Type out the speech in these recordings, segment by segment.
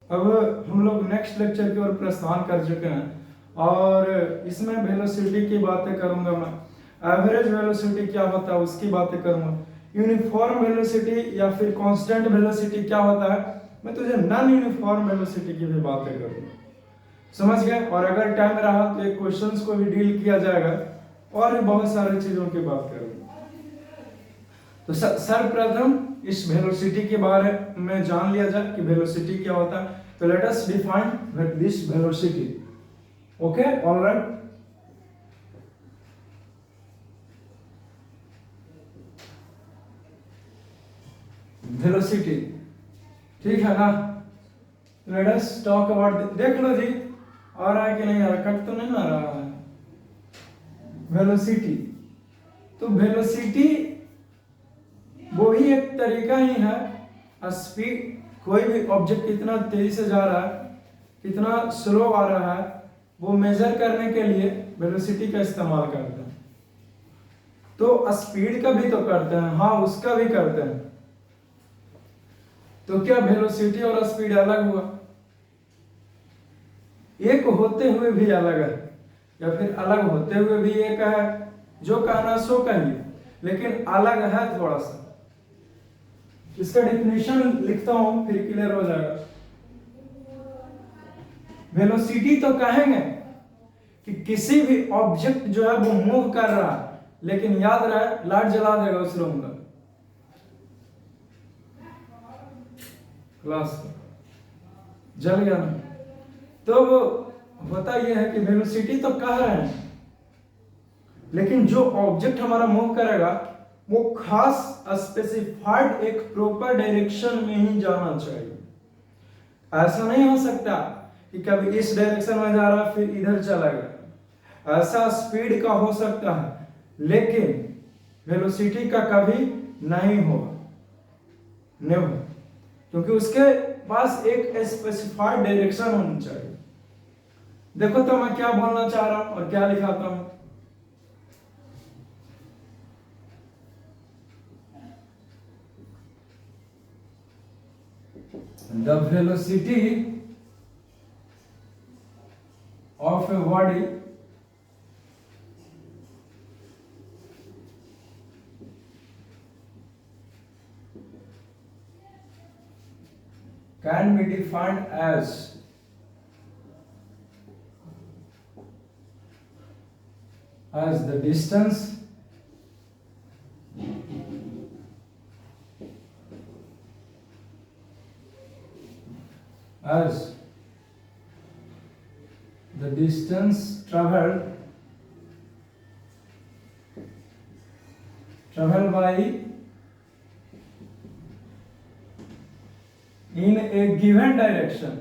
अब हम लोग नेक्स्ट लेक्चर की ओर प्रस्थान कर चुके हैं और इसमें वेलोसिटी की बातें करूंगा मैं। एवरेज वेलोसिटी क्या होता है उसकी बातें करूंगा। यूनिफॉर्म वेलोसिटी या फिर कांस्टेंट वेलोसिटी क्या होता है, मैं तुझे नॉन यूनिफॉर्म वेलोसिटी की भी बातें करूंगा। समझ गए? और अगर टाइम रहा तो एक क्वेश्चंस को भी डील किया जाएगा और भी बहुत सारी चीजों की बात करेंगे। तो सर्वप्रथम इस वेलोसिटी के बारे में जान लिया जाए कि वेलोसिटी क्या होता है। तो let us define this velocity. Okay, alright. Velocity, ठीक है ना? लेट अस टॉक अबाउट, देख लो जी आ रहा है कि नहीं आ रहा, कट तो नहीं आ रहा है। वेलोसिटी, तो वेलोसिटी वो ही एक तरीका ही है, स्पीड, कोई भी ऑब्जेक्ट कितना तेजी से जा रहा है, कितना स्लो आ रहा है, वो मेजर करने के लिए वेलोसिटी का इस्तेमाल करते हैं। तो स्पीड का भी तो करते हैं, हाँ उसका भी करते हैं। तो क्या वेलोसिटी और स्पीड अलग हुआ? एक होते हुए भी अलग है, या फिर अलग होते हुए भी एक है। जो कहना सो कहिए, लेकिन अलग है थोड़ा सा। इसका डेफिनेशन लिखता हूं फिर क्लियर हो जाएगा। वेलोसिटी तो कहेंगे कि किसी भी ऑब्जेक्ट जो है वो मूव कर रहा है, लेकिन याद रहे लाइट जला देगा उस रूम का क्लास जल गया ना। तो वो होता यह है कि वेलोसिटी तो कह रहे हैं, लेकिन जो ऑब्जेक्ट हमारा मूव करेगा वो खास स्पेसिफाइड एक प्रॉपर डायरेक्शन में ही जाना चाहिए। ऐसा नहीं हो सकता कि कभी इस डायरेक्शन में जा रहा फिर इधर चला गया। ऐसा स्पीड का हो सकता है, लेकिन वेलोसिटी का कभी नहीं होगा, नेवर, क्योंकि उसके पास एक स्पेसिफाइड डायरेक्शन होनी चाहिए। देखो तो मैं क्या बोलना चाह रहा हूं और क्या लिखाता हूं। The velocity of a body can be defined as the distance traveled by in a given direction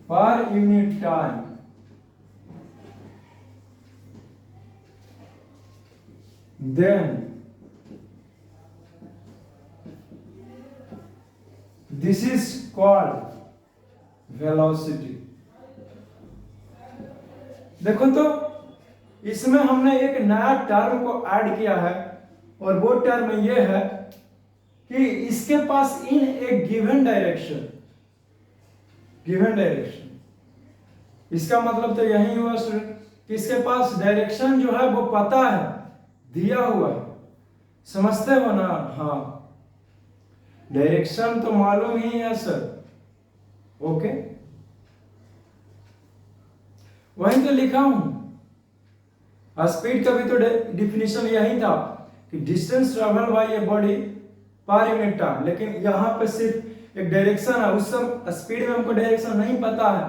per unit time. Then this is called velocity. देखो तो इसमें हमने एक नया टर्म को ऐड किया है, और वो टर्म ये है कि इसके पास इन ए गिवन डायरेक्शन, इसका मतलब तो यही हुआ कि इसके पास डायरेक्शन जो है वो पता है, दिया हुआ है। समझते हो ना? हाँ, डायरेक्शन तो मालूम ही है सर। ओके, वहीं तो लिखा हूं। स्पीड का भी तो डिफिनेशन यही था कि distance travel by a body per unit time, लेकिन यहाँ पे सिर्फ एक डायरेक्शन है। उस सब स्पीड में हमको डायरेक्शन नहीं पता है,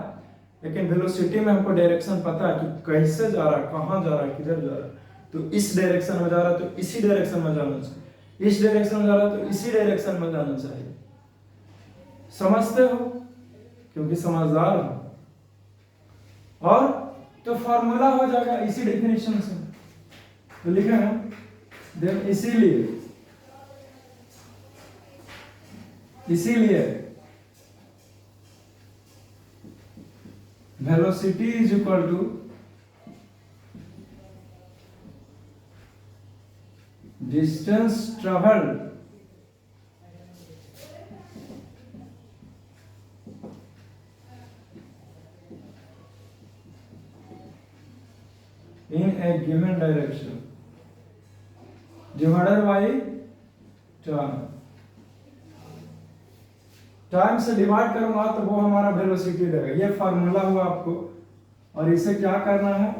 लेकिन वेलोसिटी में हमको डायरेक्शन पता है कि कैसे जा रहा है, कहाँ जा रहा है, किधर जा रहा है। तो इस डायरेक्शन में जा रहा है तो इसी डायरेक्शन में जाना चाहिए, इस डायरेक्शन में जा रहा है तो इसी डायरेक्शन में जाना चाहिए। समझते हो? क्योंकि समझदार हो। और तो फॉर्मूला हो जाएगा इसी डेफिनेशन से, तो लिखा है देन इसीलिए velocity is equal to distance travel in a given direction divided by time। Time से डिवाइड करूंगा तो वो हमारा वेलोसिटी देगा। ये फार्मूला हुआ आपको, और इसे क्या करना है,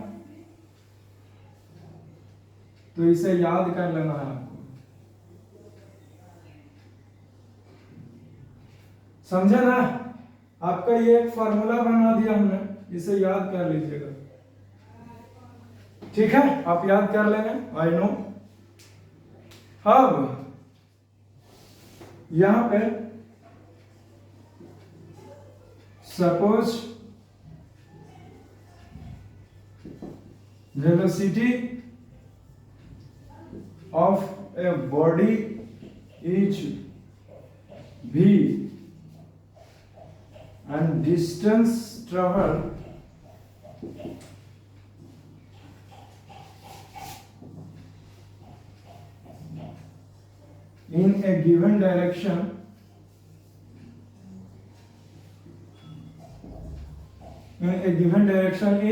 तो इसे याद कर लेना है आपको। समझे ना? आपका ये एक फार्मूला बना दिया हमने, इसे याद कर लीजिएगा। ठीक है, आप याद कर लेंगे, आई नो। अब यहां पे suppose velocity of a body is v and distance travel in a given direction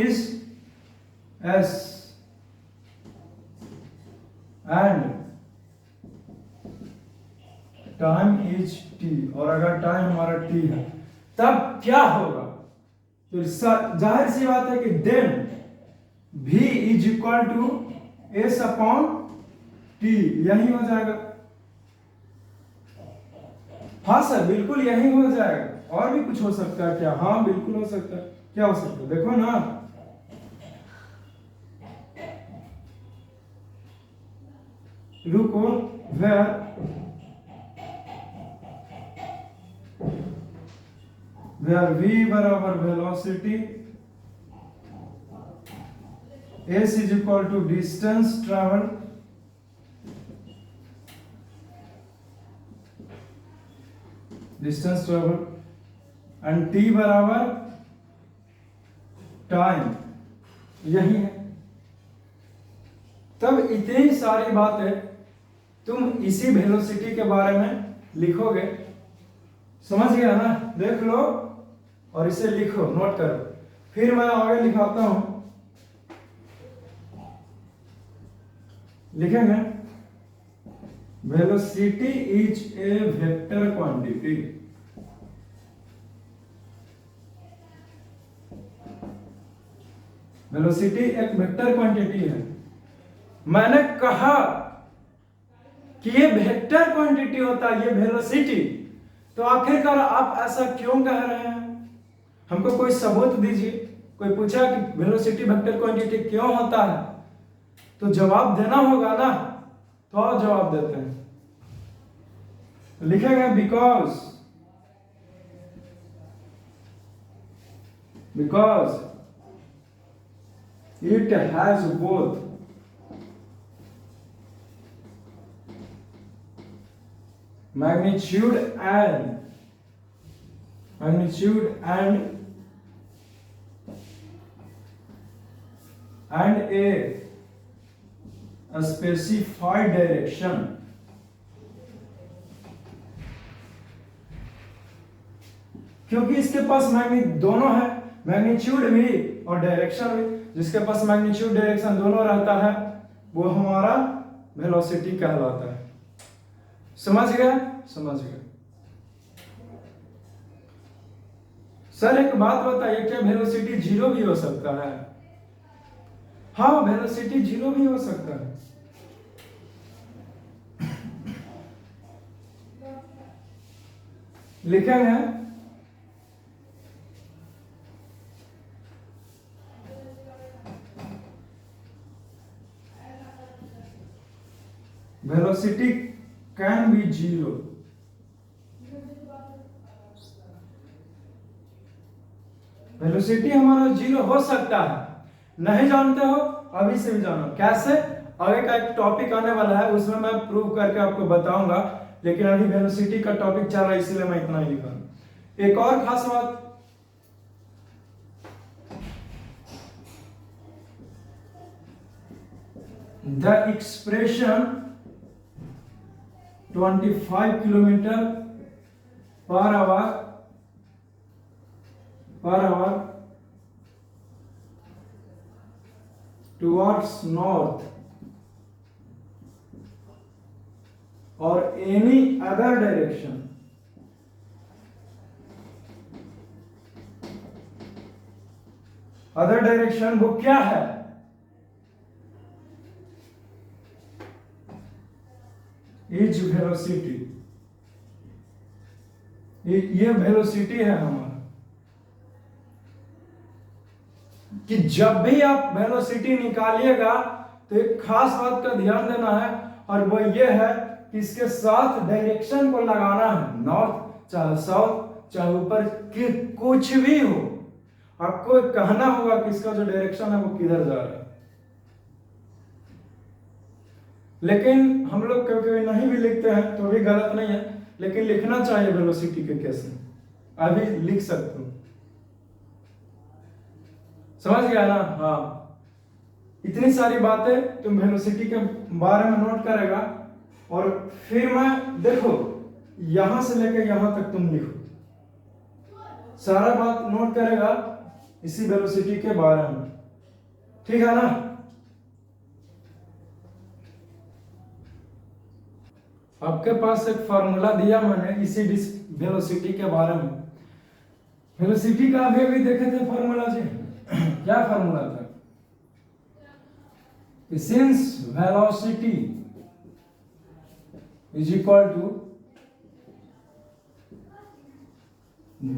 is s and time is t। और अगर टाइम हमारा t है तब क्या होगा? तो जाहिर सी बात है कि then v is equal to s upon t, यही हो जाएगा। हाँ सर, बिल्कुल यही हो जाएगा। और भी कुछ हो सकता है क्या? हाँ बिल्कुल हो सकता है। क्या हो सकता है देखो ना, रुको, where v बराबर velocity, s is equal to distance travel, and t बराबर टाइम, यही है। तब इतनी सारी बातें तुम इसी वेलोसिटी के बारे में लिखोगे। समझ गया ना? देख लो और इसे लिखो, नोट करो। फिर मैं आगे लिखाता हूं, लिखेंगे velocity is a vector quantity. Velocity एक वेक्टर क्वांटिटी है। मैंने कहा कि ये वेक्टर क्वांटिटी होता है, ये वेलोसिटी। तो आखिरकार आप ऐसा क्यों कह रहे हैं? हमको कोई सबूत दीजिए। कोई पूछा कि वेलोसिटी वेक्टर क्वांटिटी क्यों होता है, तो जवाब देना होगा ना। तो और जवाब देते हैं, लिखेंगे because it has both magnitude and a specified direction। क्योंकि इसके पास दोनों है, मैग्नीट्यूड भी और डायरेक्शन भी। जिसके पास मैग्नीट्यूड डायरेक्शन दोनों रहता है वो हमारा वेलोसिटी कहलाता है। समझ गया? समझ गया। सर एक बात बताइए, क्या वेलोसिटी जीरो भी हो सकता है? हाँ, वेलोसिटी जीरो भी हो सकता है। लिखेंगे velocity can be zero। Velocity हमारा जीरो हो सकता है। नहीं जानते हो? अभी से भी जानो। कैसे? आगे का एक टॉपिक आने वाला है, उसमें मैं प्रूव करके आपको बताऊंगा। लेकिन अभी वेलोसिटी का टॉपिक चल रहा है, इसलिए मैं इतना ही लिखा। एक और खास बात, the expression 25 kilometre per hour towards north or any other direction other direction वो क्या है? इज वेलोसिटी, ये वेलोसिटी है हमारा। कि जब भी आप वेलोसिटी निकालिएगा तो एक खास बात का ध्यान देना है, और वो ये है कि इसके साथ डायरेक्शन को लगाना है, नॉर्थ चाहे साउथ चाहे ऊपर कि कुछ भी हो, आपको कहना होगा कि इसका जो डायरेक्शन है वो किधर जा रहा है। लेकिन हम लोग कभी कभी नहीं भी लिखते हैं तो भी गलत नहीं है, लेकिन लिखना चाहिए वेलोसिटी के केस में। अभी लिख सकते हो, समझ गया ना? हाँ, इतनी सारी बातें तुम वेलोसिटी के बारे में नोट करेगा, और फिर मैं देखो यहां से लेकर यहां तक तुम लिखो, सारा बात नोट करेगा इसी वेलोसिटी के बारे में, ठीक है ना? आपके पास एक फॉर्मूला दिया मैंने इसी वेलोसिटी के बारे में। वेलोसिटी का अभी देखे थे फॉर्मूला जी। क्या फॉर्मूला था? Since velocity is equal to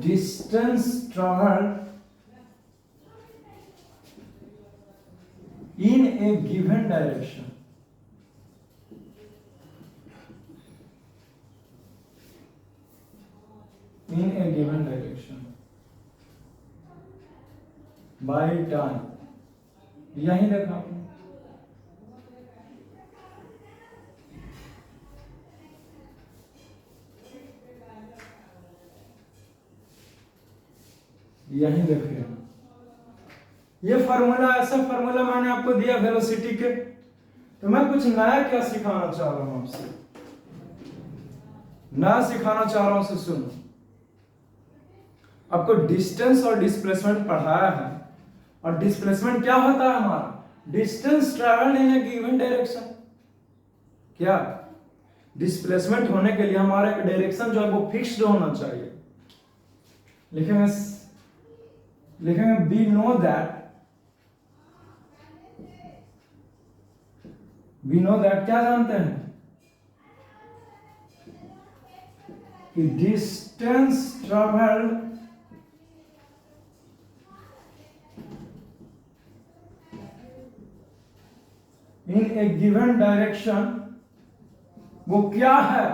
distance travelled in a given direction, by time, यही देखा आपने। यही देखिए, ये फार्मूला, ऐसा फार्मूला मैंने आपको दिया वेलोसिटी के, तो मैं कुछ नया क्या सिखाना चाह रहा हूं आपसे, नया सिखाना चाह रहा हूं। से सुनो, आपको डिस्टेंस और डिस्प्लेसमेंट पढ़ाया है, और डिस्प्लेसमेंट क्या होता है हमारा? Distance travelled in a given direction. क्या डिस्प्लेसमेंट होने के लिए हमारा एक डायरेक्शन जो है वो फिक्स्ड होना चाहिए। लिखेंगे वी नो दैट, क्या जानते हैं कि distance travelled in a given direction वो क्या है?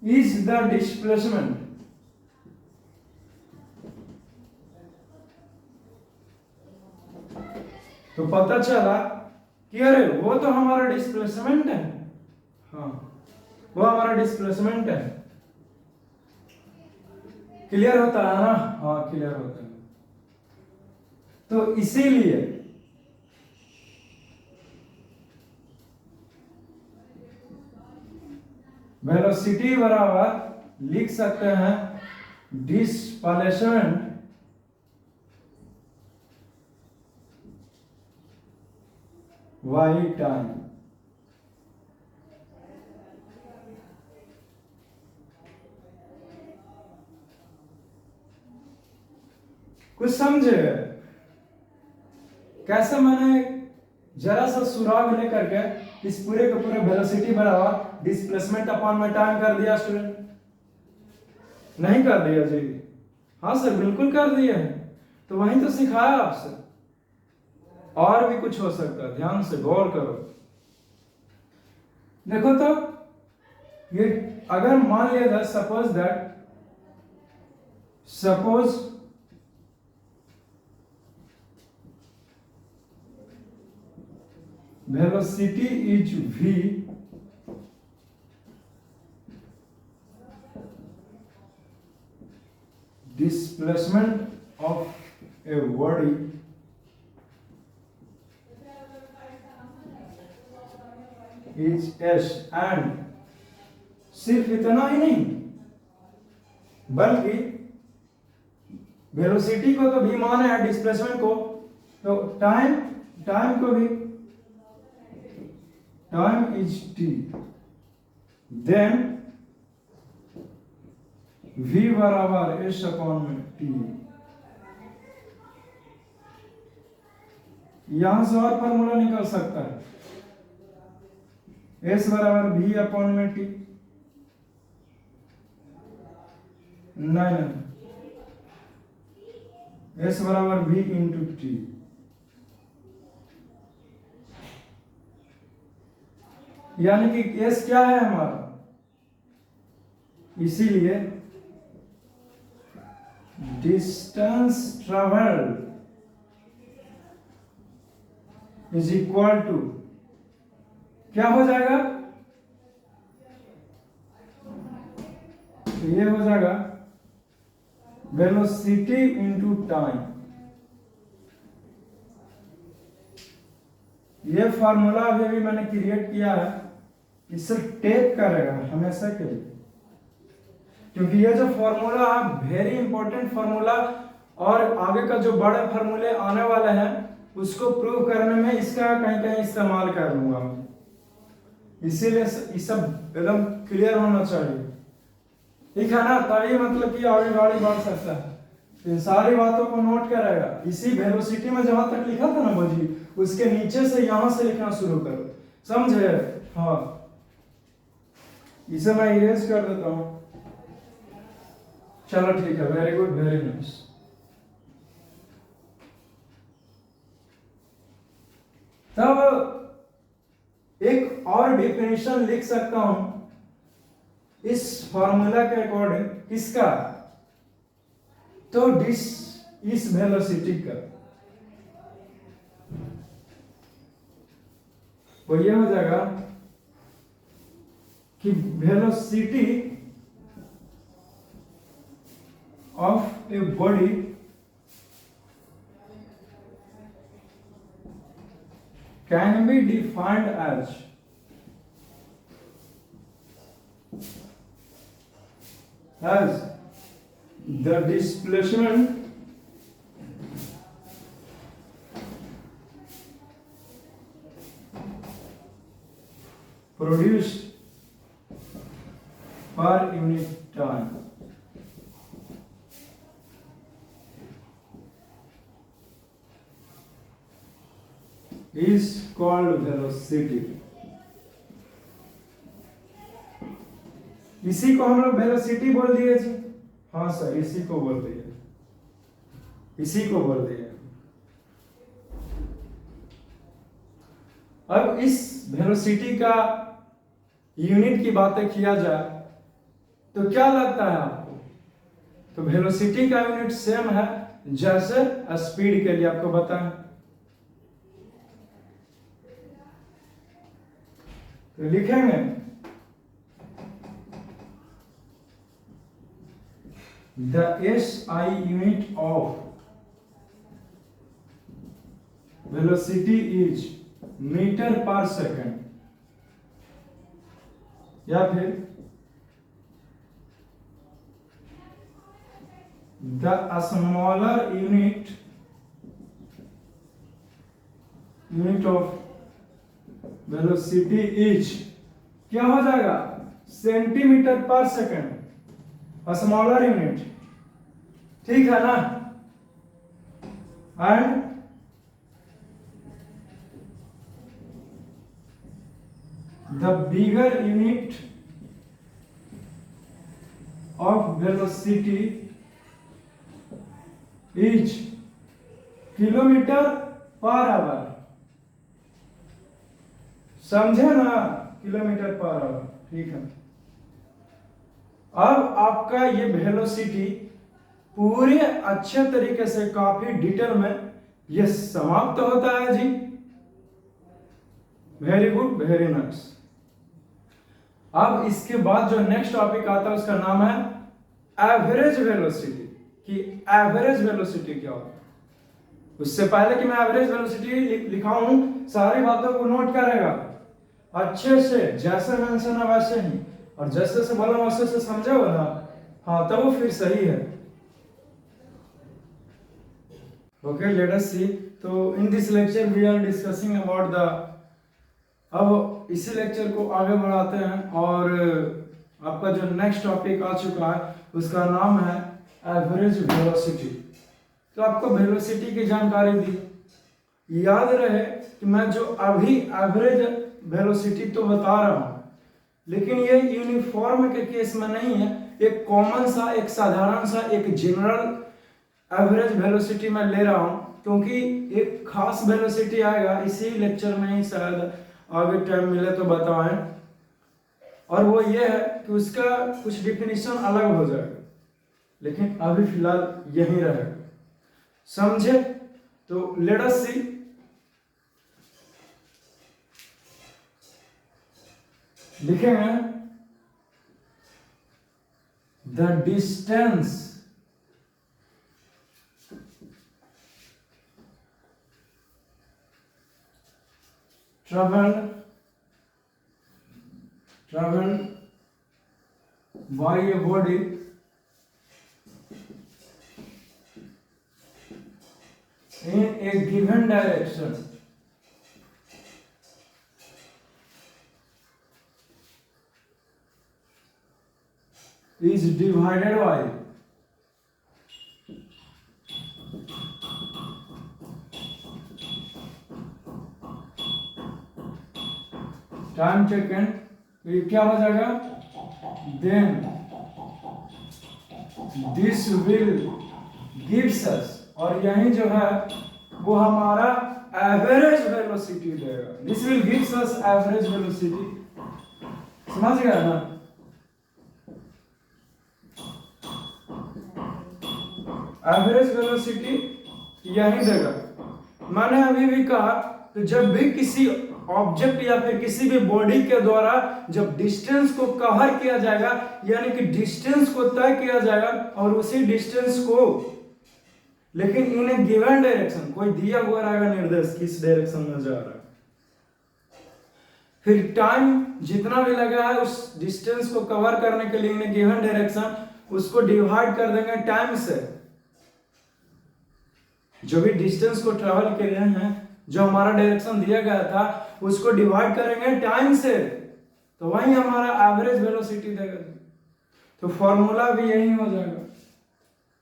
Is the displacement. तो पता चला कि अरे वो तो हमारा डिस्प्लेसमेंट है। हाँ, वो हमारा डिस्प्लेसमेंट है। क्लियर होता है ना? हाँ, क्लियर होता है। तो इसीलिए वेलोसिटी बराबर लिख सकते हैं डिस्प्लेसमेंट y टाइम। कुछ समझे कैसे मैंने जरा सा सुराग लेकर के इस पूरे के पूरे वेलोसिटी बराबर डिस्प्लेसमेंट अपॉन में टाइम कर दिया स्टूडेंट? नहीं कर दिया जी? हाँ सर, बिल्कुल कर दिया है। तो वहीं तो सिखाया आपसे, और भी कुछ हो सकता है, ध्यान से गौर करो। देखो तो ये अगर मान लिया जाए, suppose velocity is v, displacement of a body is S and सिर्फ इतना ही नहीं बल्कि वेलोसिटी को तो भी माने है, डिस्प्लेसमेंट को, तो टाइम को भी, time is T, then v बराबर एस अपॉन में टी। यहां से और फॉर्मूला निकल सकता है, एस बराबर v अपॉन में टी, नहीं, एस बराबर v इंटू टी। यानी कि एस क्या है हमारा, इसीलिए distance travelled is equal to क्या हो जाएगा, तो ये हो जाएगा वेलोसिटी इंटू टाइम। ये फार्मूला अभी भी मैंने क्रिएट किया है, इससे टेक करेगा हमेशा के लिए, क्योंकि ये जो फार्मूला है वेरी इंपॉर्टेंट फार्मूला, और आगे का जो बड़े फार्मूले आने वाले हैं उसको प्रूव करने में इसका कहीं कहीं इस्तेमाल कर लूंगा मैं, इसीलिए ये सब एकदम क्लियर होना चाहिए, ठीक है ना, तभी मतलब कि आगे गाड़ी बढ़ सकता है। इन सारी बातों को नोट करेगा, इसी वेलोसिटी में जहां तक लिखा था ना बजी, उसके नीचे से यहां से लिखना शुरू करो, समझे? हाँ, इसे मैं इरेज कर देता हूं, चलो ठीक है, वेरी गुड, वेरी नाइस। तब एक और डिफिनेशन लिख सकता हूं इस फॉर्मूला के अकॉर्डिंग, किसका, तो इस वेलोसिटी का, वो ये हो जाएगा कि velocity of a body can be defined as the displacement produced per unit time is called velocity। इसी को हम लोग वेलोसिटी बोल दिए जी, हाँ सर, इसी को बोल दिए, इसी को बोल दिए। अब इस वेलोसिटी का यूनिट की बातें किया जाए तो क्या लगता है आपको, तो वेलोसिटी का यूनिट सेम है जैसे स्पीड के लिए आपको बताएं, तो लिखेंगे the SI unit of velocity is meter per second, या फिर the smaller unit of velocity is क्या हो जाएगा, सेंटीमीटर पर सेकंड, स्मॉलर यूनिट, ठीक है ना, and the bigger unit of velocity is kilometre per our, समझे ना, किलोमीटर पर आवर, ठीक है। अब आपका ये वेलोसिटी पूरे अच्छे तरीके से काफी डिटेल में ये समाप्त होता है जी, वेरी गुड, वेरी नाइस। अब इसके बाद जो नेक्स्ट टॉपिक आता है उसका नाम है एवरेज वेलोसिटी, कि एवरेज वेलोसिटी क्या होता है। उससे पहले कि मैं एवरेज वेलोसिटी लिखाऊं, सारी बातों को नोट करेगा। अच्छे से जैसे मेंशन है वैसे ही, और जैसे से बोला वैसे से समझे हो ना, हाँ तब वो फिर सही है। Okay let us see. तो in this lecture we are discussing about the, अब इसी लेक्चर को आगे बढ़ाते हैं और आपका जो नेक्स्ट टॉपिक आ चुका है उसका नाम है एवरेज वेलोसिटी। तो आपको वेलोसिटी की जानकारी दी, याद रहे कि मैं जो अभी एवरेज वेलोसिटी तो बता रहा हूं, लेकिन ये यूनिफॉर्म के केस में नहीं है, एक कॉमन सा, एक साधारण सा, एक जनरल एवरेज वेलोसिटी मैं ले रहा हूं, क्योंकि एक खास वेलोसिटी आएगा इसी लेक्चर में ही, शायद आगे टाइम मिले तो बताएं, और वो ये है कि उसका कुछ डिफिनीशन अलग हो जाएगा, लेकिन अभी फिलहाल यही रहेगा, समझे? तो लेट अस सी। लिखेंगे the distance traveled by a body in a given direction is divided by time second, तो ये क्या हो जाएगा? Then this will gives us, और यही जो है वो हमारा एवरेज वेलोसिटी देगा। This will gives us average velocity, समझ गया ना? एवरेज वेलोसिटी यही देगा। मैंने अभी भी कहा, तो जब भी किसी ऑब्जेक्ट या फिर किसी भी बॉडी के द्वारा जब डिस्टेंस को कवर किया जाएगा, यानी कि डिस्टेंस को तय किया जाएगा, और उसी डिस्टेंस को लेकिन इन ए गिवन डायरेक्शन, कोई दिया हुआ रहेगा निर्देश किस डायरेक्शन में जा रहा है, फिर टाइम जितना भी लगा है उस डिस्टेंस को कवर करने के लिए इन ए गिवन डायरेक्शन, उसको डिवाइड कर देंगे टाइम से। जो भी डिस्टेंस को ट्रेवल कर रहे हैं, जो हमारा डायरेक्शन दिया गया था, उसको डिवाइड करेंगे टाइम से, तो वही हमारा एवरेज वेलोसिटी देगा। तो फॉर्मूला भी यही हो जाएगा,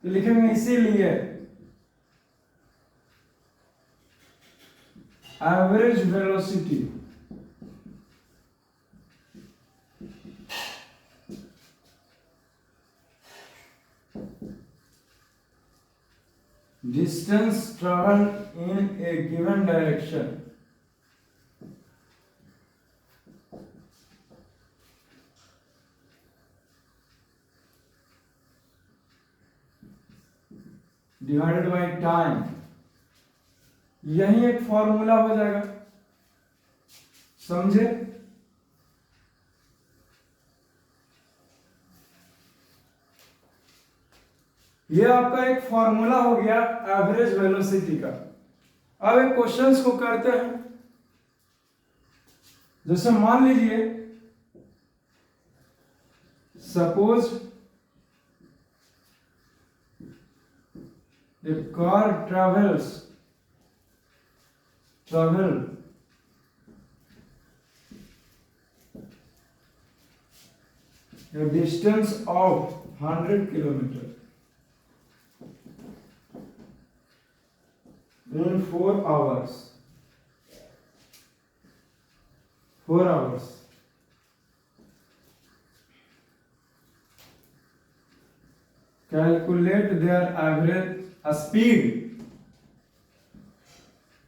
तो लिखेंगे इसीलिए average velocity distance traveled in a given direction divided by time, यही एक फॉर्मूला हो जाएगा, समझे? ये आपका एक फॉर्मूला हो गया एवरेज वेलोसिटी का। अब एक क्वेश्चंस को करते हैं, जैसे मान लीजिए suppose a car travel a distance of 100 kilometers in 4 hours. 4 hours. Calculate their average speed.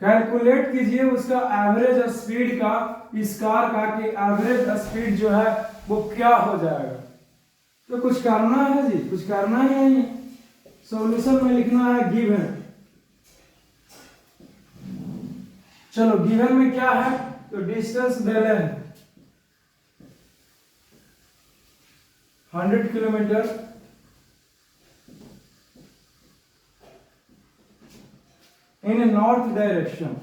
Calculate कीजिए उसका एवरेज स्पीड का, इस कार का, कि एवरेज स्पीड जो है वो क्या हो जाएगा। तो कुछ करना है जी, कुछ करना ही नहीं है, सॉल्यूशन में लिखना है गिवन। चलो गिवन में क्या है, तो डिस्टेंस दे रहे हैं 100 kilometre in a north direction,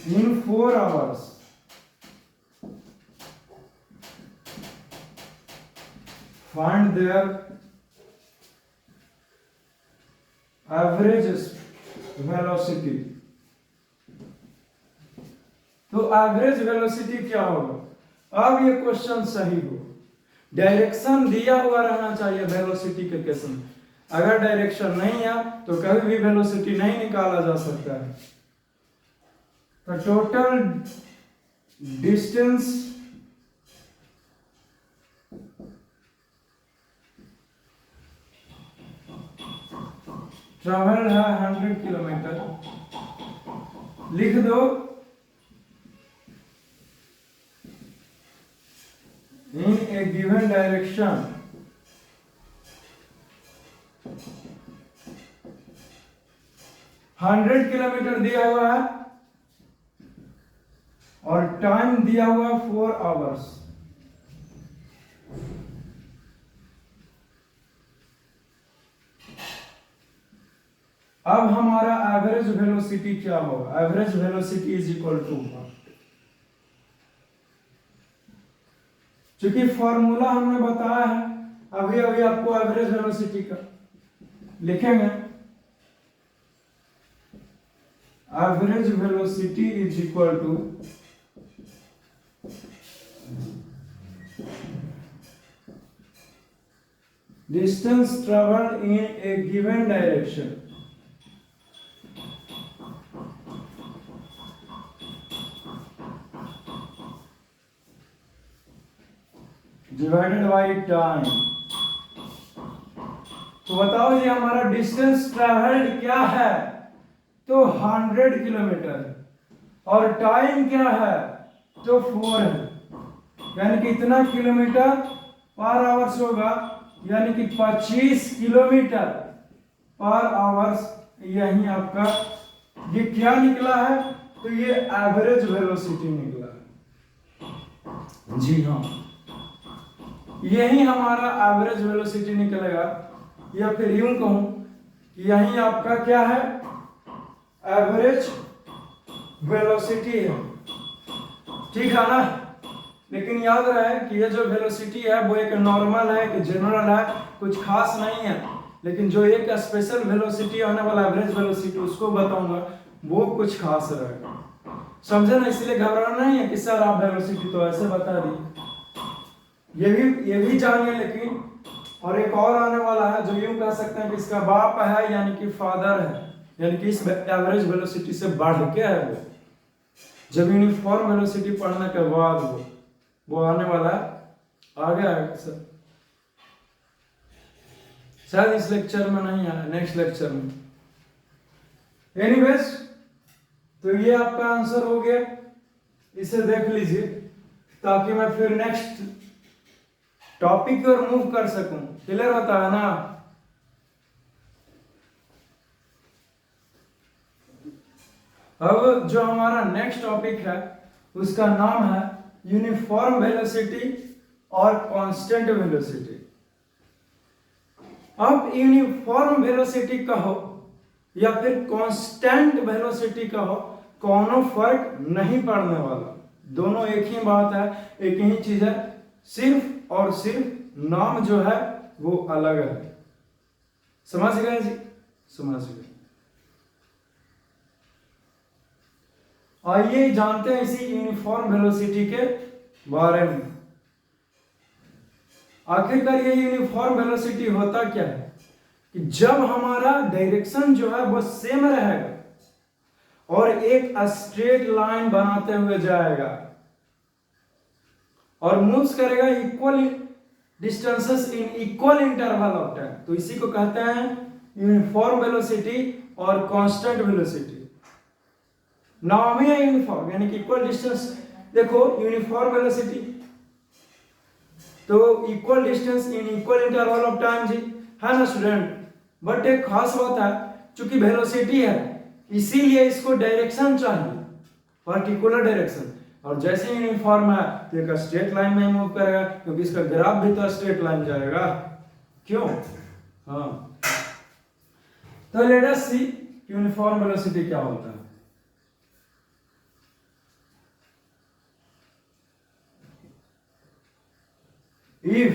in 4 hours. Find their average velocity. तो एवरेज वेलोसिटी क्या होगा? अब ये क्वेश्चन सही हो, डायरेक्शन दिया हुआ रहना चाहिए वेलोसिटी के केस में। अगर डायरेक्शन नहीं है तो कभी भी वेलोसिटी नहीं निकाला जा सकता है। तो टोटल डिस्टेंस ट्रेवल है 100 किलोमीटर, लिख दो in a given direction hundred kilometre दिया हुआ है और टाइम दिया हुआ है 4 आवर्स। अब हमारा एवरेज वेलोसिटी क्या होगा? Average velocity is equal to, चूंकि फॉर्मूला हमने बताया है अभी अभी आपको एवरेज वेलोसिटी का, लिखेंगे average velocity is equal to distance travelled in a given direction divided by time. तो बताओ जी हमारा डिस्टेंस ट्रेवल्ड क्या है? तो 100 किलोमीटर है और टाइम क्या है? तो 4 है, यानी कि इतना किलोमीटर पर आवर्स होगा, यानी कि 25 किलोमीटर पर आवर्स। यही आपका ये क्या निकला है? तो ये एवरेज वेलोसिटी निकला है। जी हाँ, यही हमारा एवरेज वेलोसिटी निकलेगा, या फिर यूं कहूं कि यही आपका क्या है? एवरेज वेलोसिटी है, ठीक है ना? लेकिन याद रहे कि ये जो वेलोसिटी है वो एक नॉर्मल है, एक जनरल है, कुछ खास नहीं है। लेकिन जो एक स्पेशल वेलोसिटी होने वाला एवरेज वेलोसिटी उसको बताऊंगा, वो कुछ खास रहेगा, समझे ना? इसलिए घबराना नहीं है कि सर आप वेलोसिटी तो ऐसे बता दिए, ये भी जानिए। लेकिन और एक और आने वाला है जो यूं कह सकते हैं कि इसका बाप है, यानी कि फादर है, यानी कि इस एवरेज वेलोसिटी से बढ़ के है वो। जब यूनिफॉर्म वेलोसिटी पढ़ने के बाद वो आने वाला है, आगे आएगा सर, शायद इस लेक्चर में नहीं आया, नेक्स्ट लेक्चर में। एनीवेज, तो ये आपका आंसर हो गया, इसे देख लीजिए ताकि मैं फिर नेक्स्ट टॉपिक की ओर मूव कर सकूं। क्लियर होता है ना? अब जो हमारा नेक्स्ट टॉपिक है उसका नाम है यूनिफॉर्म वेलोसिटी और कांस्टेंट वेलोसिटी। अब यूनिफॉर्म वेलोसिटी कहो या फिर कांस्टेंट वेलोसिटी कहो, कोनो फर्क नहीं पड़ने वाला, दोनों एक ही बात है, एक ही चीज है, सिर्फ और सिर्फ नाम जो है वो अलग है। समझ गए जी? समझ गए। आइए जानते हैं इसी यूनिफॉर्म वेलोसिटी के बारे में। आखिरकार ये यूनिफॉर्म वेलोसिटी होता क्या है? कि जब हमारा डायरेक्शन जो है वो सेम रहेगा और एक स्ट्रेट लाइन बनाते हुए जाएगा और मूव्स करेगा equal distances in equal interval of time, तो इसी को कहते हैं यूनिफॉर्म वेलोसिटी और कांस्टेंट वेलोसिटी। नाम ही है यूनिफॉर्म, यानी कि इक्वल डिस्टेंस। देखो यूनिफॉर्म वेलोसिटी तो equal distance in equal interval of time जी, है ना स्टूडेंट? बट एक खास बात है, चूंकि वेलोसिटी है इसीलिए इसको डायरेक्शन चाहिए, पर्टिकुलर डायरेक्शन। और जैसे ही यूनिफॉर्म है तो एक स्ट्रेट लाइन में मूव करेगा, क्योंकि इसका ग्राफ भी तो स्ट्रेट लाइन जाएगा, क्यों? हाँ, तो लेट अस सी यूनिफॉर्म वेलोसिटी क्या होता है। इफ,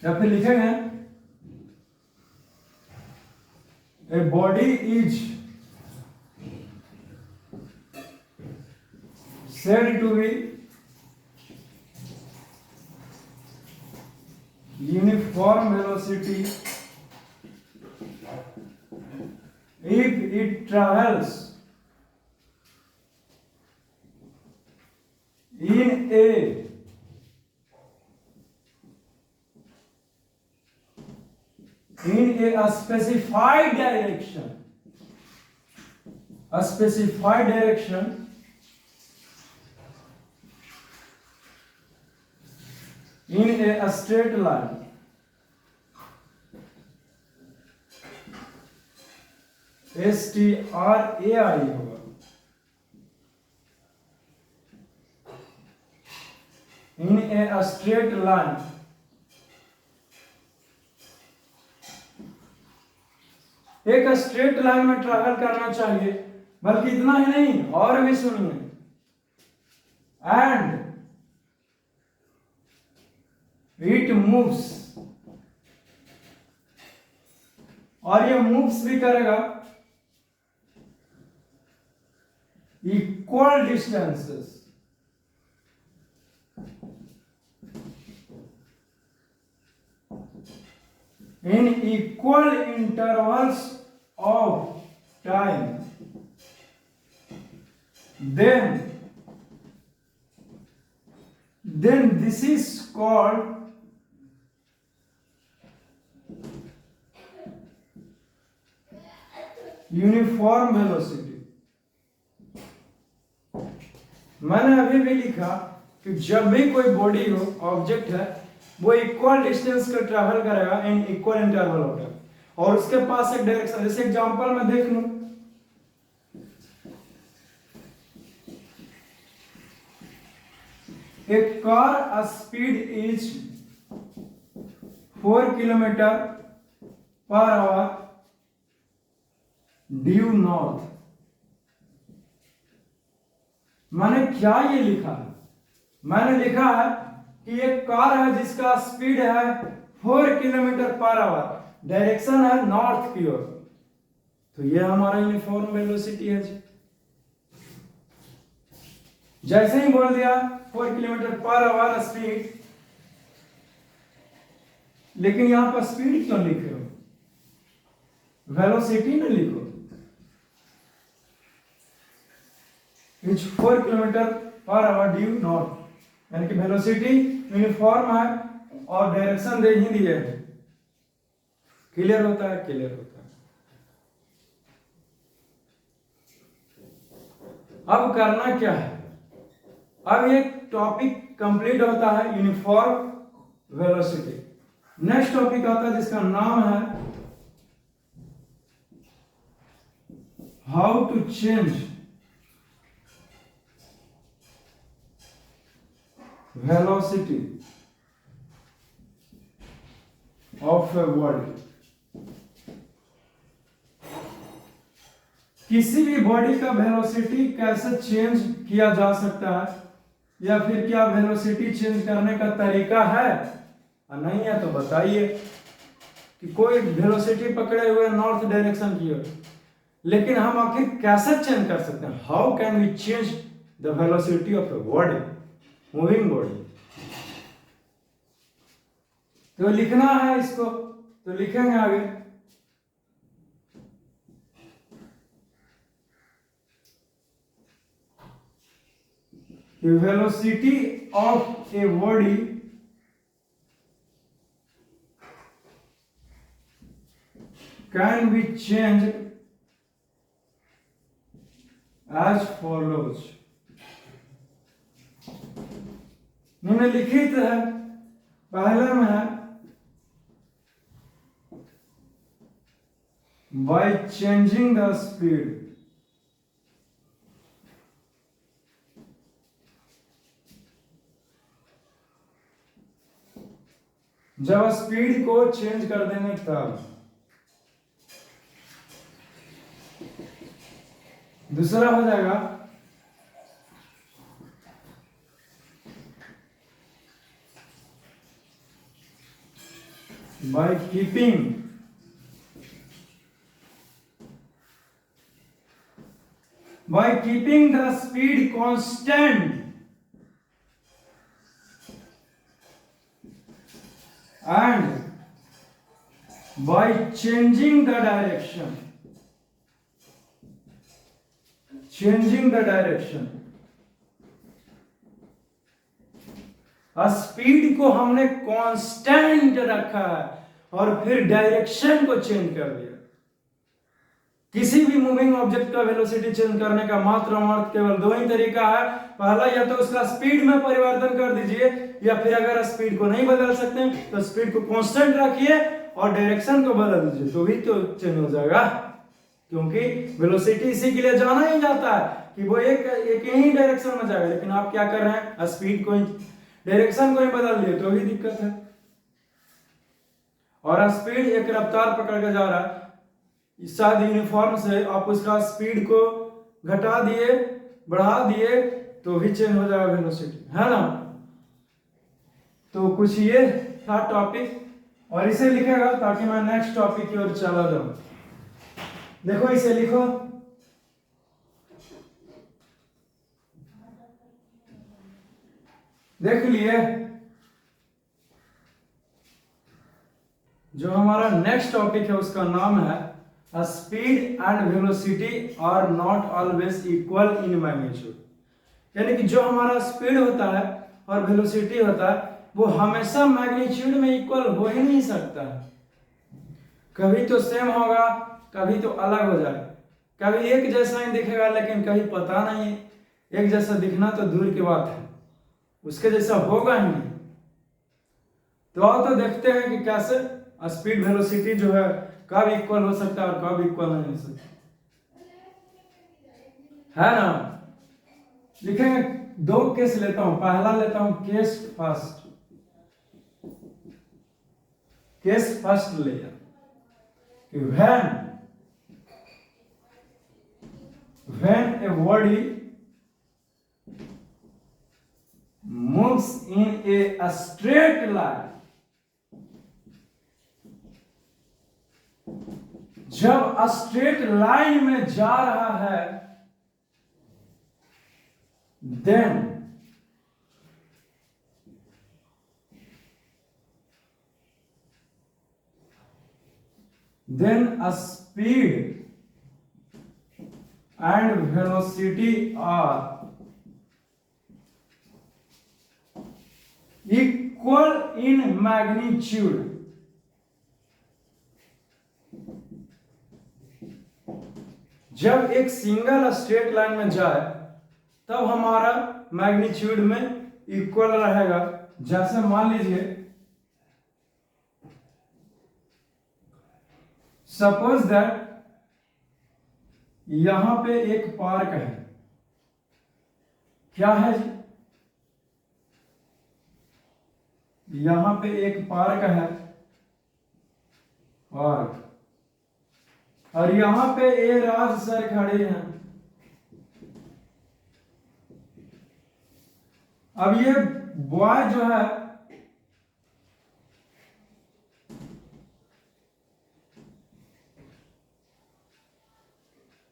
या फिर लिखेंगे a body is said to be uniform velocity if it travels in a specified direction, in a straight line, STRAI होगा, in a straight line, एक स्ट्रेट लाइन में travel करना चाहिए, बल्कि इतना ही नहीं और भी सुनिए, एंड इट मूव्स, और ये मूव्स भी करेगा equal distances, in equal intervals of time, then this is called uniform velocity. मैंने अभी भी लिखा कि जब भी कोई बॉडी हो, ऑब्जेक्ट है, वो इक्वल डिस्टेंस का ट्रैवल करेगा इन इक्वल इंटरवल ऑफ टाइम, और उसके पास एक डायरेक्शन, जैसे एग्जांपल में देख लूं, a car speed is 4 kilometre per our due north. मैंने क्या ये लिखा है? मैंने लिखा है कि एक कार है जिसका स्पीड है 4 किलोमीटर पर आवर, डायरेक्शन है नॉर्थ की ओर, तो ये हमारा यूनिफॉर्म वेलोसिटी है जी। जैसे ही बोल दिया 4 किलोमीटर पर आवर स्पीड, लेकिन यहां पर स्पीड क्यों लिख रहे हो? वेलोसिटी ना लिखो। Etch 4 kilometre per our due north, यानी कि वेलोसिटी यूनिफॉर्म है और डायरेक्शन दे ही दिए है। क्लियर होता है? क्लियर होता है। अब करना क्या है? अब ये टॉपिक कंप्लीट होता है यूनिफॉर्म वेलोसिटी। नेक्स्ट टॉपिक आता है जिसका नाम है how to change velocity of a body. किसी भी बॉडी का वेलोसिटी कैसे चेंज किया जा सकता है, या फिर क्या वेलोसिटी चेंज करने का तरीका है? और नहीं है तो बताइए कि कोई वेलोसिटी पकड़े हुए नॉर्थ डायरेक्शन की ओर, लेकिन हम आखिर कैसे चेंज कर सकते हैं? How can we change the velocity of a body, moving body? तो लिखना है इसको, तो लिखेंगे आगे। The velocity of a body can be changed as follows. निम्नलिखित है, पहले में है by changing the speed. जब स्पीड को चेंज कर देंगे तब। दूसरा हो जाएगा by keeping the speed constant and by changing the direction, speed को हमने कांस्टेंट रखा है और फिर डायरेक्शन को चेंज कर दिया। किसी भी मूविंग ऑब्जेक्ट का वेलोसिटी चेंज करने का मात्र और मात्र केवल दो ही तरीका है। पहला, या तो उसका स्पीड में परिवर्तन कर दीजिए, या फिर अगर स्पीड को नहीं बदल सकते तो स्पीड को कांस्टेंट रखिए और डायरेक्शन को बदल दीजिए, तो भी तो चेंज हो जाएगा। क्योंकि वेलोसिटी इसी के लिए जाना ही जाता है कि वो एक ही डायरेक्शन में जाएगा, लेकिन आप क्या कर रहे हैं, स्पीड को डायरेक्शन को ही बदल दिए, तो भी दिक्कत है। और स्पीड एक रफ्तार पकड़ के जा रहा है, शायद यूनिफॉर्म से आप उसका स्पीड को घटा दिए, बढ़ा दिए, तो भी चेंज हो जाएगा वेलोसिटी, है ना। तो कुछ ये था टॉपिक, और इसे लिखेगा ताकि मैं नेक्स्ट टॉपिक की ओर चला जाऊं। देखो इसे लिखो, देख लिए। जो हमारा नेक्स्ट टॉपिक है उसका नाम है speed and velocity are not always equal in magnitude. यानी कि जो हमारा स्पीड होता है और वेलोसिटी होता है वो हमेशा मैग्नीट्यूड में इक्वल हो ही नहीं सकता है। कभी तो सेम होगा, कभी तो अलग हो जाएगा, कभी एक जैसा ही दिखेगा, लेकिन कभी पता नहीं, एक जैसा दिखना तो दूर की बात है, उसके जैसा होगा ही नहीं। तो आओ तो देखते हैं कि कैसे स्पीड वेलोसिटी जो है कब इक्वल हो सकता है और कब इक्वल नहीं हो सकता, है ना। लिखेंगे, दो केस लेता हूं, पहला लेता हूं केस फर्स्ट। केस फर्स्ट लिया कि when a body moves in a straight line, जब स्ट्रेट लाइन में जा रहा है, then a speed and velocity are equal in magnitude. जब एक सिंगल स्ट्रेट लाइन में जाए तब हमारा मैग्नीट्यूड में इक्वल रहेगा। जैसे मान लीजिए, सपोज दैट यहां पे एक पार्क है, क्या है जी, यहां पे एक पार्क है, पार्क, और यहां पे ए राज सर खड़े हैं। अब ये बॉय जो है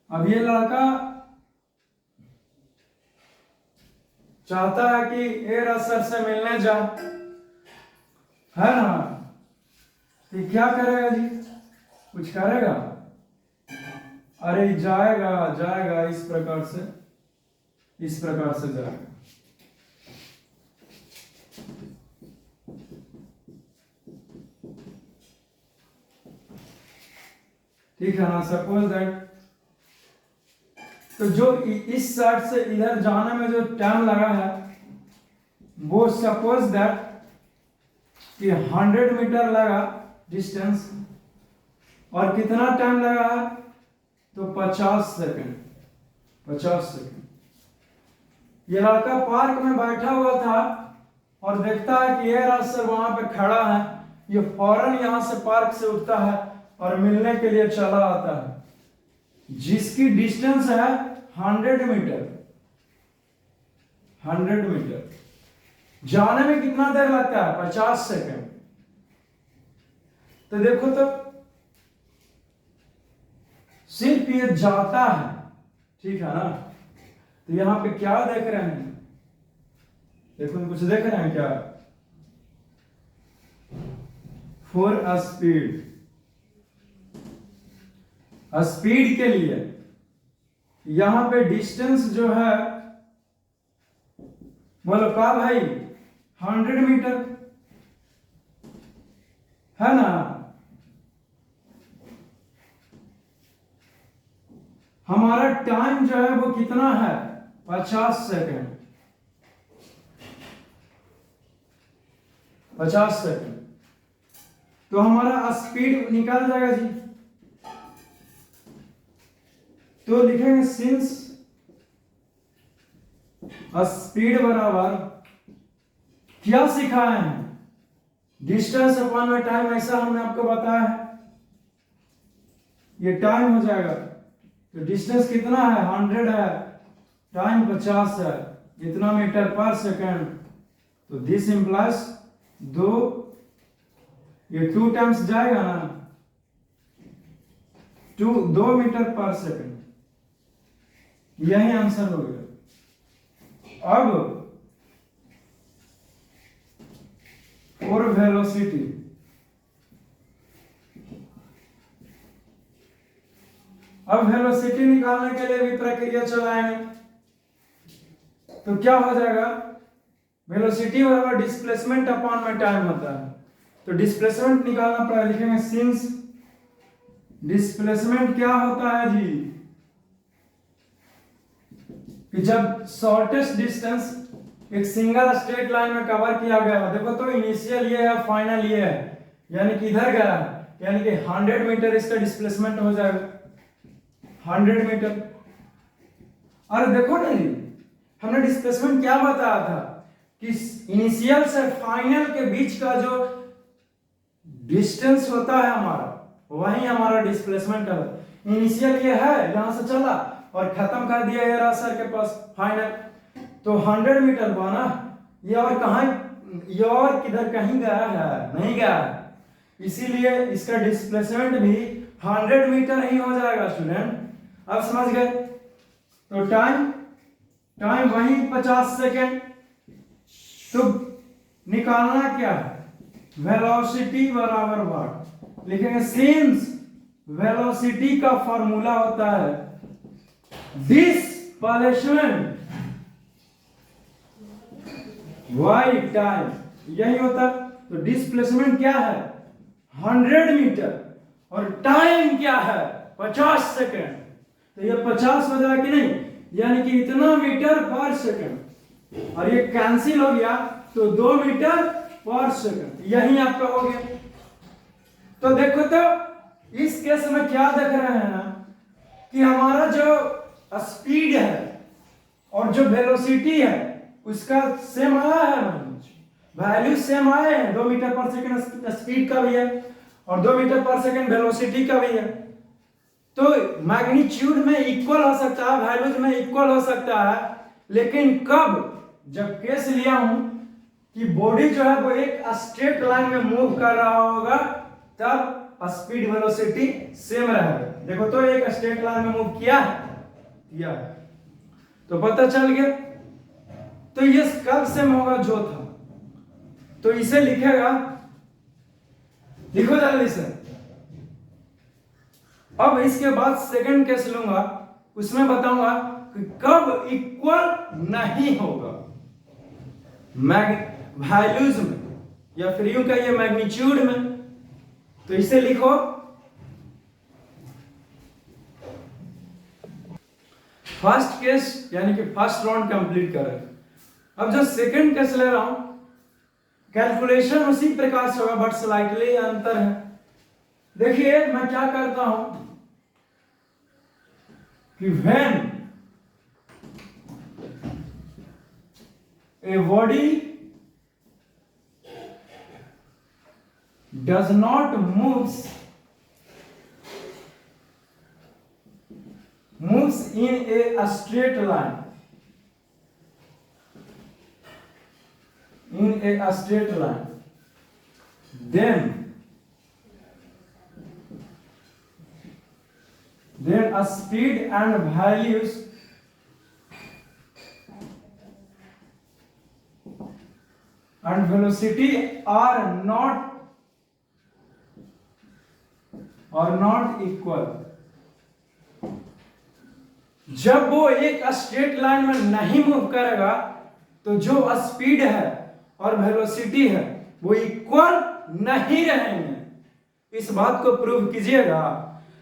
अब ये लड़का चाहता है कि ए राज सर से मिलने जा, है ना। तो क्या करेगा जी, कुछ करेगा? अरे जाएगा जाएगा इस प्रकार से जाएगा। ठीक है ना। सपोज दैट, तो जो इस साइड से इधर जाने में जो टाइम लगा है वो सपोज दैट कि 100 मीटर लगा डिस्टेंस, और कितना टाइम लगा है तो 50 सेकंड। 50 सेकंड। ये लड़का पार्क में बैठा हुआ था और देखता है कि ये राज सर वहां पे खड़ा है। ये फौरन यहां से पार्क से उठता है और मिलने के लिए चला आता है, जिसकी डिस्टेंस है 100 मीटर। 100 मीटर जाने में कितना देर लगता है? 50 सेकंड। तो देखो तो सिर्फ ये जाता है, ठीक है ना। तो यहां पे क्या देख रहे हैं, देखो कुछ देख रहे हैं क्या, फॉर अ स्पीड, स्पीड के लिए यहां पे डिस्टेंस जो है, बोलो का भाई 100 मीटर है ना। हमारा टाइम जो है वो कितना है, 50 सेकेंड, 50 सेकेंड। तो हमारा स्पीड निकाल जाएगा जी। तो लिखेंगे सिंस स्पीड बराबर क्या सिखाए हैं, डिस्टेंस अपॉन में टाइम, ऐसा हमने आपको बताया है। ये टाइम हो जाएगा, तो डिस्टेंस कितना है 100 है, टाइम 50 है, इतना मीटर पर सेकेंड। तो दिस इंप्लाइज 2, ये 2 टाइम्स जाएगा ना, 2 मीटर पर सेकेंड। यही आंसर हो गया। अब और वेलोसिटी, अब वेलोसिटी निकालने के लिए भी प्रक्रिया चलाएंगे। तो क्या हो जाएगा, वेलोसिटी बराबर डिस्प्लेसमेंट अपॉन में टाइम होता है। तो डिस्प्लेसमेंट निकालना पड़ेगा, लिखेंगे सिंस डिस्प्लेसमेंट क्या होता है जी, कि जब शॉर्टेस्ट डिस्टेंस एक सिंगल स्ट्रेट लाइन में कवर किया गया, देखो तो इनिशियल ये है, फाइनल ये है, यानी कि इधर गया, यानी कि 100 मीटर इसका डिस्प्लेसमेंट हो जाएगा, 100 मीटर। और देखो ना जी, हमने डिस्प्लेसमेंट क्या बताया था कि इनिशियल से फाइनल के बीच का जो डिस्टेंस होता है हमारा, वही हमारा डिस्प्लेसमेंट का। इनिशियल ये है, यहां से चला और खत्म कर दिया ये रहा सर के पास फाइनल, तो 100 मीटर हुआ ना। ये और कहां, ये और किधर कहीं गया है, नहीं गया है, इसीलिए इसका डिस्प्लेसमेंट भी 100 मीटर ही हो जाएगा स्टूडेंट। अब समझ गए। तो टाइम वही 50 सेकेंड। तो निकालना क्या है, वेलोसिटी बराबर वाट, लिखेंगे सिंस वेलोसिटी का फॉर्मूला होता है डिस्प्लेसमेंट वाई टाइम, यही होता। तो डिस्प्लेसमेंट क्या है 100 मीटर और टाइम क्या है 50 सेकेंड। तो ये 50 हो जाएगा कि नहीं, यानी कि इतना मीटर पर सेकेंड, और ये कैंसिल हो गया तो 2 मीटर पर सेकेंड, यही आपका हो गया। तो देखो तो इस केस में क्या देख रहे हैं कि हमारा जो स्पीड है और जो वेलोसिटी है उसका सेम आया है, वैल्यू सेम आए हैं, 2 मीटर पर सेकेंड स्पीड का भी है और 2 मीटर पर सेकेंड वेलोसिटी का भी है। तो मैग्नीट्यूड में इक्वल हो सकता है, वैल्यूज में इक्वल हो सकता है, लेकिन कब, जब केस लिया हूं कि बॉडी जो है वो एक स्ट्रेट लाइन में मूव कर रहा होगा, तब स्पीड वेलोसिटी सेम रहेगा। देखो तो एक स्ट्रेट लाइन में मूव किया है, तो पता चल गया। तो ये कब सेम होगा, जो था, तो इसे लिखेगा, लिखो जल्दी से। अब इसके बाद सेकंड केस लूंगा, उसमें बताऊंगा कि कब इक्वल नहीं होगा वैल्यूज में, या फिर यूं कहिए मैग्नीट्यूड में। तो इसे लिखो, फर्स्ट केस यानी कि फर्स्ट राउंड कंप्लीट करें। अब जो सेकंड केस ले रहा हूं, कैलकुलेशन उसी प्रकार से होगा बट स्लाइटली अंतर है। देखिए मैं क्या करता हूं कि when a body does not moves in a straight line, then then a speed and values and velocity are not equal। जब वो एक स्ट्रेट लाइन में नहीं मूव करेगा तो जो स्पीड है और वेलोसिटी है वो इक्वल नहीं रहेंगे। इस बात को प्रूव कीजिएगा।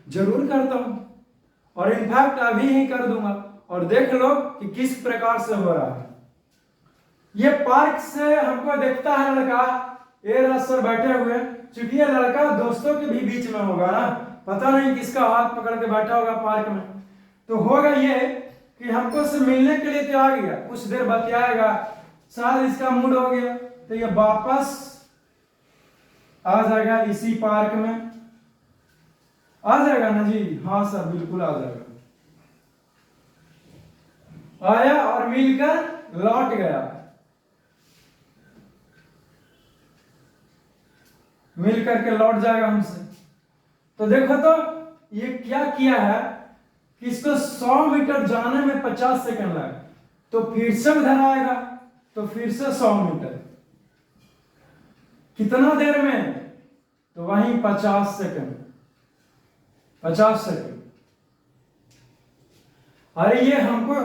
जरूर करता हूं और इनफैक्ट अभी ही कर दूंगा और देख लो कि किस प्रकार से हो रहा है। ये पार्क से हमको देखता है लड़का, ये रास्ते बैठे हुए, चूंकि ये लड़का दोस्तों के भी बीच में होगा ना, पता नहीं किसका हाथ पकड़ के बैठा होगा पार्क में, तो होगा ये कि हमको से मिलने के लिए तो आ गया, कुछ देर बतियाएगा, शायद इसका मूड हो गया तो ये वापस आ जाएगा इसी पार्क में। आ जाएगा ना जी? हाँ सर, बिल्कुल आ जाएगा। आया और मिलकर लौट गया, मिल करके लौट जाएगा हमसे। तो देखो तो ये क्या किया है कि इसको 100 मीटर जाने में 50 सेकंड लगा, तो फिर से उधर आएगा तो फिर से 100 मीटर, कितना देर में? तो वहीं 50 सेकंड। अरे ये हमको,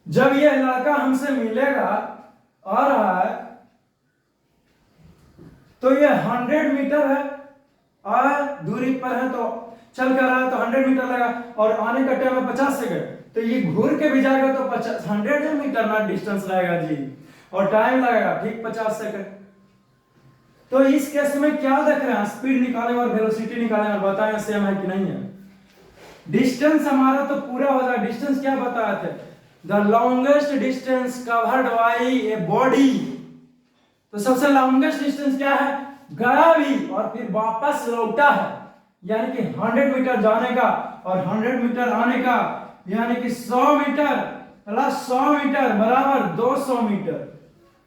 जब ये लड़का हमसे मिलेगा आ रहा है तो ये 100 मीटर है, दूरी पर है, तो चल कर रहा है तो 100 मीटर लगा और आने का टाइम है 50 सेकंड, तो ये घूर के भी जाएगा तो 100 मीटर ना डिस्टेंस रहेगा जी, और टाइम लगेगा ठीक 50 सेकंड। तो इस केस में क्या देख रहे हैं? स्पीड निकालें और वेलोसिटी निकालें और बताएं सेम है कि नहीं है। डिस्टेंस हमारा तो पूरा हो जाएगा। डिस्टेंस क्या बताए थे? The longest distance covered by a body. तो सबसे लॉन्गेस्ट डिस्टेंस क्या है? गया भी और फिर वापस लौटा है, यानी कि 100 मीटर जाने का और 100 मीटर आने का, यानी कि 100 मीटर प्लस 100 मीटर बराबर 200 मीटर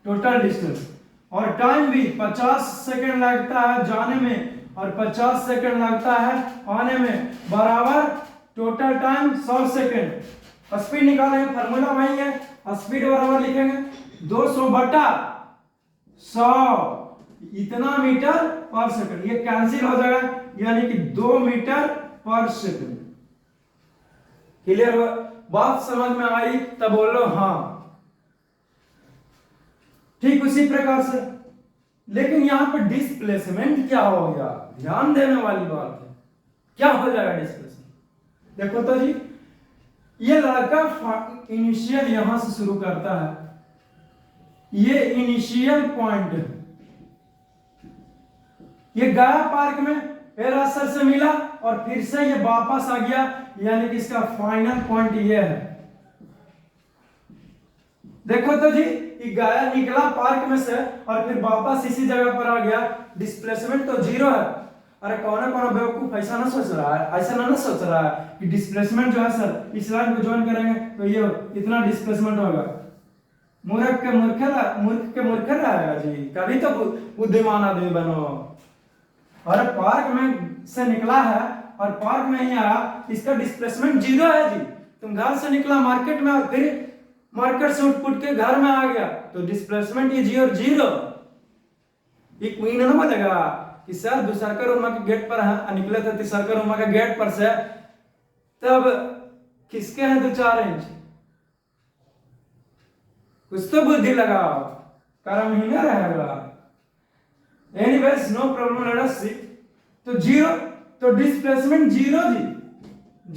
टोटल डिस्टेंस। और टाइम भी 50 सेकंड लगता है जाने में और 50 सेकंड लगता है आने में, बराबर टोटल टाइम 100 सेकंड। स्पीड निकालेंगे, फार्मूला वही है, स्पीड बराबर लिखेंगे 200 बटा 100, इतना मीटर पर सेकंड। ये कैंसिल हो जाएगा, यानी कि 2 मीटर पर सेकंड। क्लियर? बात समझ में आई? तब बोलो हाँ। ठीक उसी प्रकार से, लेकिन यहां पर डिस्प्लेसमेंट क्या हो गया? ध्यान देने वाली बात है। क्या हो जाएगा डिस्प्लेसमेंट? देखो तो जी, ये लड़का इनिशियल यहां से शुरू करता है, ये इनिशियल पॉइंट है, ये गया पार्क में, एरासर से मिला और फिर से ये वापस आ गया, यानी कि इसका फाइनल पॉइंट ये है। देखो तो जी, गया निकला पार्क में से और फिर वापस इसी जगह पर आ गया, डिस्प्लेसमेंट तो 0 है। अरे कौन बेवकूफ ऐसा ना सोच रहा है, ऐसा ना सोच रहा है कि डिस्प्लेसमेंट जो है सर इस लाइन को ज्वाइन करेंगे तो ये इतना डिस्प्लेसमेंट होगा। मूर्ख के मूर्ख रहेगा जी, कभी तो बुद्धिमान आदमी बनो। अरे पार्क में से निकला है और पार्क में ही आया, इसका डिस्प्लेसमेंट 0 है जी। तुम घर से निकला मार्केट में और फिर मार्केट से उठ के घर में आ गया, तो डिस्प्लेसमेंट ये 0। एक महीना ना बोलेगा कि सर दूसरा रूम के गेट पर है, निकले थे तीसरा रूम के गेट पर से, तब किसके हैं 2-4 इंच? कुछ तो बुद्धि लगाओ, कर्म ही ना रहेगा। Anyways no problem, let us see. तो 0, तो डिस्प्लेसमेंट 0 जी,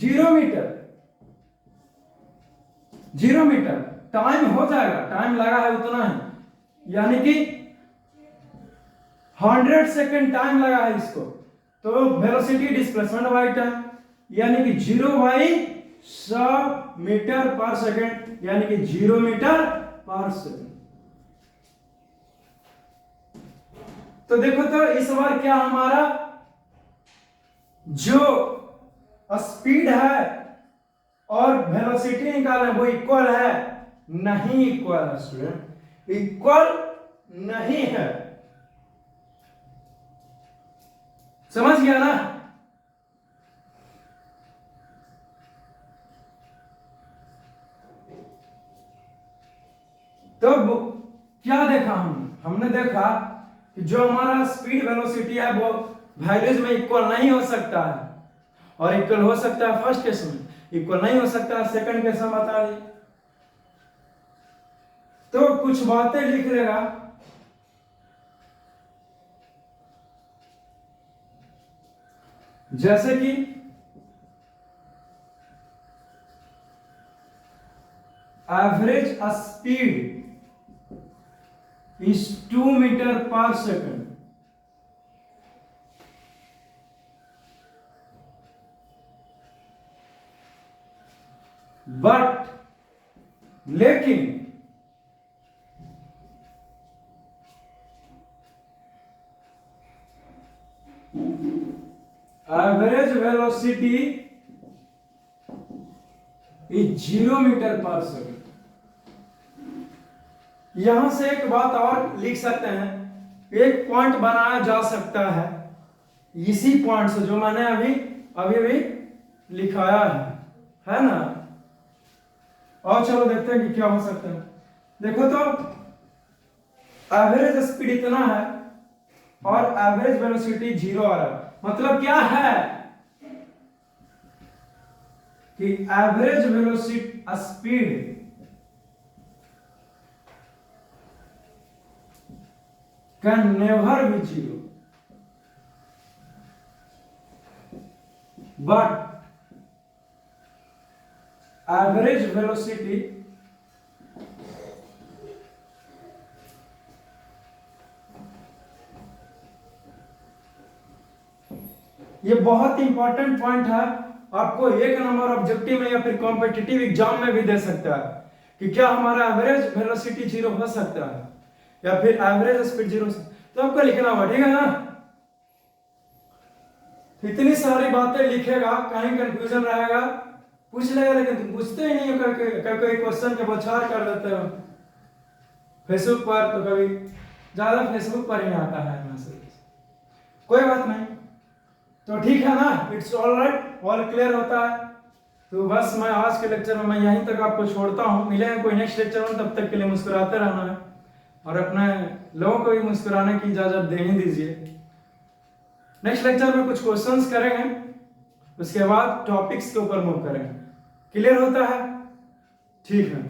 0 मीटर, 0 मीटर। टाइम हो जाएगा, टाइम लगा है उतना ही, यानी कि 100 सेकंड टाइम लगा है इसको। तो वेलोसिटी डिस्प्लेसमेंट बाई टाइम, यानी कि 0 बाई 100 मीटर पर सेकंड, यानी कि 0 मीटर पर सेकंड। तो देखो तो इस बार क्या हमारा जो स्पीड है और वेलोसिटी निकालना वो इक्वल है? नहीं इक्वल है स्टूडेंट, इक्वल नहीं है। समझ गया ना? देखा कि जो हमारा स्पीड वेलोसिटी है वो वैल्यूज में इक्वल नहीं हो सकता है, और इक्वल हो सकता है फर्स्ट केस में, इक्वल नहीं हो सकता है सेकंड केस में। बता दी तो कुछ बातें लिख लेगा, जैसे कि average speed is 2 meter per second, but लेकिन एवरेज वेलोसिटी इज 0 मीटर पर सेकंड। यहां से एक बात और लिख सकते हैं, एक पॉइंट बनाया जा सकता है इसी पॉइंट से जो मैंने अभी भी लिखाया है ना। और चलो देखते हैं कि क्या हो सकता है। देखो तो एवरेज स्पीड इतना है और एवरेज वेलोसिटी 0 आ रहा है, मतलब क्या है कि average velocity speed can never be 0, but average velocity ये बहुत इंपॉर्टेंट पॉइंट है, आपको एक नंबर ऑब्जेक्टिव में या फिर कॉम्पिटिटिव एग्जाम में भी दे सकता है कि क्या हमारा एवरेज वेलोसिटी 0 हो सकता है या फिर एवरेज स्पीड 0, तो आपको लिखना होगा, ठीक है ना। इतनी सारी बातें लिखेगा, कहीं कंफ्यूजन रहेगा, पूछ लेगा, लेकिन तुम पूछते ही नहीं हो, कोई क्वेश्चन के बौछार कर देते हो फेसबुक पर, तो कभी ज्यादा फेसबुक पर ही आता है मैसेज। कोई बात नहीं, तो ठीक है ना, it's all right, all clear होता है। तो बस मैं आज के लेक्चर में मैं यहीं तक आपको छोड़ता हूँ, मिलेंगे कोई नेक्स्ट लेक्चर में, तब तक के लिए मुस्कुराते रहना है और अपने लोगों को भी मुस्कुराने की इजाजत दे ही दीजिए। नेक्स्ट लेक्चर में कुछ क्वेश्चंस करेंगे, उसके बाद टॉपिक्स के ऊपर मूव करेंगे। क्लियर होता है? ठीक है।